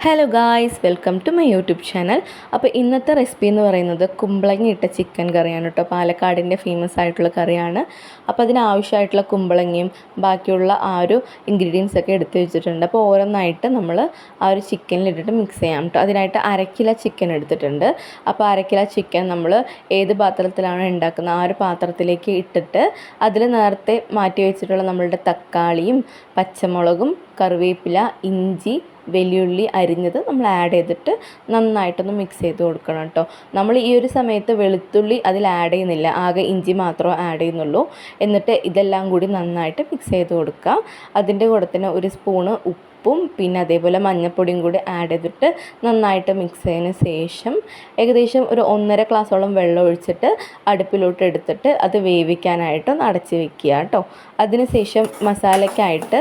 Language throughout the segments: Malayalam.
Hello guys, welcome to my YouTube channel. അപ്പോൾ ഇന്നത്തെ റെസിപ്പി എന്ന് പറയുന്നത് കുമ്പളങ്ങ ഇട്ട ചിക്കൻ കറിയാണ് കേട്ടോ. പാലക്കാടിൻ്റെ ഫേമസ് ആയിട്ടുള്ള കറിയാണ്. അപ്പോൾ അതിനാവശ്യമായിട്ടുള്ള കുമ്പളങ്ങയും ബാക്കിയുള്ള ആ ഒരു ഇൻഗ്രീഡിയൻസ് ഒക്കെ എടുത്ത് വെച്ചിട്ടുണ്ട്. അപ്പോൾ ഓരോന്നായിട്ട് നമ്മൾ ആ ഒരു ചിക്കനിലിട്ടിട്ട് മിക്സ് ചെയ്യാം കേട്ടോ. അതിനായിട്ട് 1/2 കിലോ ചിക്കൻ എടുത്തിട്ടുണ്ട്. അപ്പോൾ 1/2 കിലോ ചിക്കൻ നമ്മൾ ഏത് പാത്രത്തിലാണ് ഉണ്ടാക്കുന്നത് ആ ഒരു പാത്രത്തിലേക്ക് ഇട്ടിട്ട് അതിൽ നേരത്തെ മാറ്റി വെച്ചിട്ടുള്ള നമ്മളുടെ തക്കാളിയും പച്ചമുളകും കറിവേപ്പില ഇഞ്ചി വെല്ലുള്ളി അരിഞ്ഞത് നമ്മൾ ആഡ് ചെയ്തിട്ട് നന്നായിട്ടൊന്ന് മിക്സ് ചെയ്ത് കൊടുക്കണം കേട്ടോ. നമ്മൾ ഈ ഒരു സമയത്ത് വെളുത്തുള്ളി അതിൽ ആഡ് ചെയ്യുന്നില്ല, ആകെ ഇഞ്ചി മാത്രമേ ആഡ് ചെയ്യുന്നുള്ളൂ. എന്നിട്ട് ഇതെല്ലാം കൂടി നന്നായിട്ട് മിക്സ് ചെയ്ത് കൊടുക്കുക. അതിൻ്റെ കൂടെ തന്നെ ഒരു സ്പൂണ് ഉപ്പും പിന്നെ അതേപോലെ മഞ്ഞൾപ്പൊടിയും കൂടി ആഡ് ചെയ്തിട്ട് നന്നായിട്ട് മിക്സ് ചെയ്തതിന് ശേഷം ഏകദേശം ഒരു 1.5 ഗ്ലാസോളം വെള്ളം ഒഴിച്ചിട്ട് അടുപ്പിലോട്ട് എടുത്തിട്ട് അത് വേവിക്കാനായിട്ട് അടച്ച് വെക്കുക കേട്ടോ. അതിനുശേഷം മസാലയ്ക്കായിട്ട്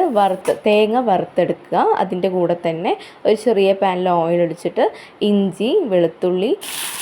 തേങ്ങ വറുത്തെടുക്കുക. അതിൻ്റെ കൂടെ തന്നെ ഒരു ചെറിയ പാനിൽ ഓയിൽ ഒഴിച്ചിട്ട് ഇഞ്ചി വെളുത്തുള്ളി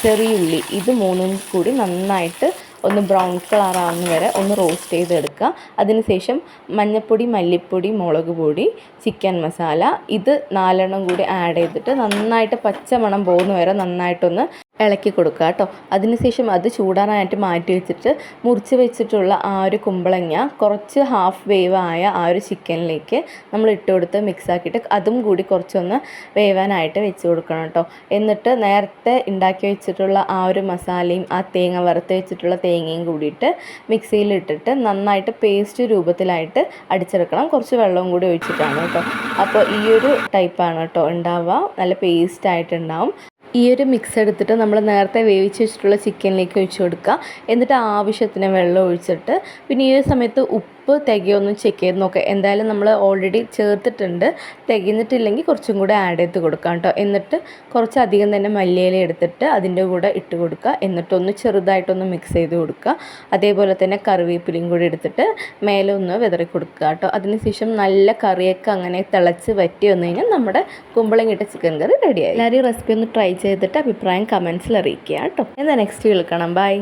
ചെറിയുള്ളി ഇത് മൂന്നും കൂടി നന്നായിട്ട് ഒന്ന് ബ്രൗൺ കളർ ആവുന്ന വരെ ഒന്ന് റോസ്റ്റ് ചെയ്തെടുക്കുക. അതിനുശേഷം മഞ്ഞൾപ്പൊടി മല്ലിപ്പൊടി മുളക് പൊടി ചിക്കൻ മസാല ഇത് 4 കൂടി ആഡ് ചെയ്തിട്ട് നന്നായിട്ട് പച്ചമണം പോകുന്ന വരെ നന്നായിട്ടൊന്ന് ഇളക്കി കൊടുക്കുക കേട്ടോ. അതിനുശേഷം അത് ചൂടാറാനായിട്ട് മാറ്റി വെച്ചിട്ട് മുറിച്ച് വെച്ചിട്ടുള്ള ആ ഒരു കുമ്പളങ്ങ കുറച്ച് ഹാഫ് വേവ് ആയ ആ ഒരു ചിക്കനിലേക്ക് നമ്മൾ ഇട്ട് കൊടുത്ത് മിക്സ് ആക്കിയിട്ട് അതും കൂടി കുറച്ചൊന്ന് വേവാനായിട്ട് വെച്ച് കൊടുക്കണം കേട്ടോ. എന്നിട്ട് നേരത്തെ ഉണ്ടാക്കി വെച്ചിട്ടുള്ള ആ ഒരു മസാലയും ആ തേങ്ങ വറുത്ത് വെച്ചിട്ടുള്ള തേങ്ങയും കൂടിയിട്ട് മിക്സിയിലിട്ടിട്ട് നന്നായിട്ട് പേസ്റ്റ് രൂപത്തിലായിട്ട് അടിച്ചെടുക്കണം. കുറച്ച് വെള്ളവും കൂടി ഒഴിച്ചിട്ടാണ് കേട്ടോ. അപ്പോൾ ഈ ഒരു ടൈപ്പാണ് കേട്ടോ ഉണ്ടാവുക, നല്ല പേസ്റ്റായിട്ട് ഉണ്ടാവും. ഈ ഒരു മിക്സ് എടുത്തിട്ട് നമ്മൾ നേരത്തെ വേവിച്ച് വെച്ചിട്ടുള്ള ചിക്കനിലേക്ക് ഒഴിച്ച് കൊടുക്കുക. എന്നിട്ട് ആവശ്യത്തിന് വെള്ളം ഒഴിച്ചിട്ട് പിന്നെ ഈ ഒരു സമയത്ത് ഉപ്പ് തികയൊന്നും ചെക്ക് ചെയ്ത് നോക്കുക. എന്തായാലും നമ്മൾ ഓൾറെഡി ചേർത്തിട്ടുണ്ട്, തികഞ്ഞിട്ടില്ലെങ്കിൽ കുറച്ചും കൂടെ ആഡ് ചെയ്ത് കൊടുക്കാം കേട്ടോ. എന്നിട്ട് കുറച്ചധികം തന്നെ മല്ലിയില എടുത്തിട്ട് അതിൻ്റെ കൂടെ ഇട്ട് കൊടുക്കുക. എന്നിട്ടൊന്ന് ചെറുതായിട്ടൊന്ന് മിക്സ് ചെയ്ത് കൊടുക്കുക. അതേപോലെ തന്നെ കറിവേപ്പിലയും കൂടി എടുത്തിട്ട് മേലെ ഒന്ന് വിതറി കൊടുക്കുക കേട്ടോ. അതിനുശേഷം നല്ല കറിയൊക്കെ അങ്ങനെ തിളച്ച് വറ്റി വന്നു കഴിഞ്ഞാൽ നമ്മുടെ കുമ്പളങ്ങ ഇട്ട ചിക്കൻ കറി റെഡിയായി. എല്ലാവരും റെസിപ്പി ഒന്ന് ട്രൈ ചെയ്തിട്ട് അഭിപ്രായം കമൻസിൽ അറിയിക്കുക കേട്ടോ. എന്താ നെക്സ്റ്റ് കേൾക്കണം. ബൈ.